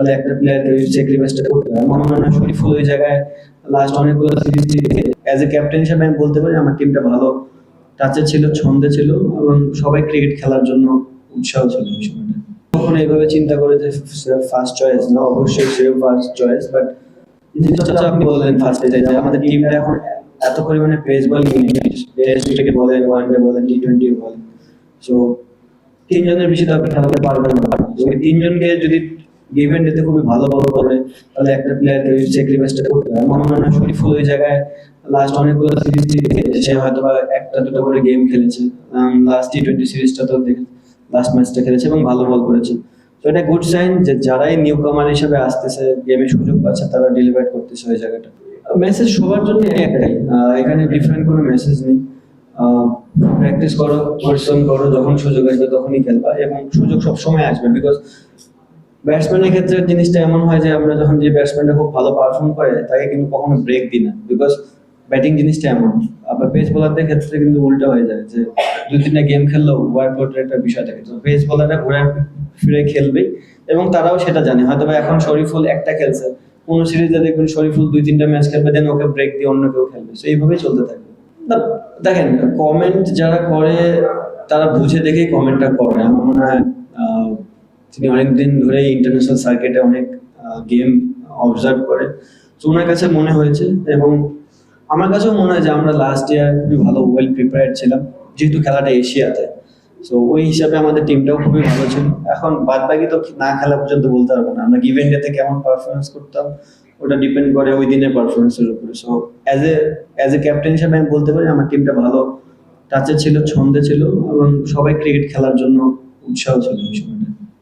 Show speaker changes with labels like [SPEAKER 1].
[SPEAKER 1] তাহলে একটা প্লেয়ারকে ওই স্যাক্রিফাইসটা করতে হয়। আমার মনে হয় শরীফুল ওই জায়গায় লাস্ট অনেকগুলো সিরিজ অ্যাজ এ ক্যাপ্টেন হিসেবে আমি বলতে পারি আমার টিমটা ভালো টাচে ছিল, ছন্দে ছিল এবং সবাই ক্রিকেট খেলার জন্য উৎসাহ ছিল ওই সময়টা। কখনো এইভাবে চিন্তা করে যে ফার্স্ট চয়েস না, অবশ্যই সে ফার্স্ট চয়েস, বাট জিনিসটা আপনি বললেন ফার্স্টে যে আমাদের টিমটা এখন এত পরিমাণে পেস বলিং, টেস্ট ক্রিকেট বলেন, ওয়ানডে বলেন, টি-20 বলেন, সো তিনজনের বেশি তো আপনি খেলাতে পারবেন না। তো ওই তিনজনকে যদি গিভেন ডেতে খুবই ভালো করে তাহলে একটা প্লেয়ারকে ওই স্যাক্রিফাইসটা করতে হয়। আমার মনে হয় শরীফুল ওই জায়গায় লাস্ট অনেকগুলো সিরিজ সে হয়তো বা একটা দুটো করে গেম খেলেছে। লাস্ট টি-20 সিরিজটা তো দেখে লাস্ট ম্যাচটা খেলেছে এবং ভালো বল করেছে। তো এটা গুড সাইন যে যারাই নিউ কামার হিসেবে আসতেছে, গেমে সুযোগ পাচ্ছে, তারা ডেলিভার করতেছে ওই জায়গাটা। মেসেজ সবার জন্য একটাই, এখানে ডিফারেন্ট কোনো মেসেজ নেই। প্র্যাকটিস করো, পরিশ্রম করো, যখন সুযোগ আসবে তখনই খেলবা এবং সুযোগ সবসময় আসবে। বিকজ ব্যাটসম্যানের ক্ষেত্রে জিনিসটা এমন হয় যে আমরা যখন যে ব্যাটসম্যানটা খুব ভালো পারফর্ম করে তাকে কিন্তু কখনো ব্রেক দিই না, বিকজ ব্যাটিং জিনিসটা এমন। আবার পেস বোলারদের ক্ষেত্রে কিন্তু উল্টো হয়ে যায় যে দুই তিনটা গেম খেললেও ওয়ার্কআউটের একটা বিষয় থাকে, তো পেস বোলাররা ঘুরে ফিরে খেলবে এবং তারাও সেটা জানে। হয়তো বা এখন শরীফুল একটা খেলছে, কোনো সিরিজে দেখবেন শরীফুল দুই তিনটা ম্যাচ খেলবে, দেন ওকে ব্রেক দিয়ে অন্য কেউ খেলবে, তো এইভাবেই চলতে থাকবে। না, দেখেন, কমেন্ট যারা করে তারা বুঝে দেখেই কমেন্টটা করে। আমার মনে হয় আহ, তিনি অনেকদিন ধরে ইন্টারন্যাশনাল সার্কিটে অনেক গেম অবজার্ভ করে, তো ওনার কাছে মনে হয়েছে এবং আমার কাছেও মনে হয় যে আমরা লাস্ট ইয়ার খুবই ভালো ওয়েল প্রিপেয়ার্ড ছিলাম, যেহেতু খেলাটা এশিয়াতে। তো ওই হিসাবে আমাদের টিমটাও খুবই ভালো ছিল। এখন বাদ বাকি তো না খেলা পর্যন্ত বলতে পারবো না, আমরা গিভেন ডেতে কেমন পারফরমেন্স করতাম ওটা ডিপেন্ড করে ওই দিনের পারফরমেন্সের উপরে। সো অ্যাজ এ ক্যাপ্টেন হিসেবে আমি বলতে পারি আমার টিমটা ভালো টাচে ছিল, ছন্দে ছিল এবং সবাই ক্রিকেট খেলার জন্য উৎসাহ ছিল ওই সময়টা।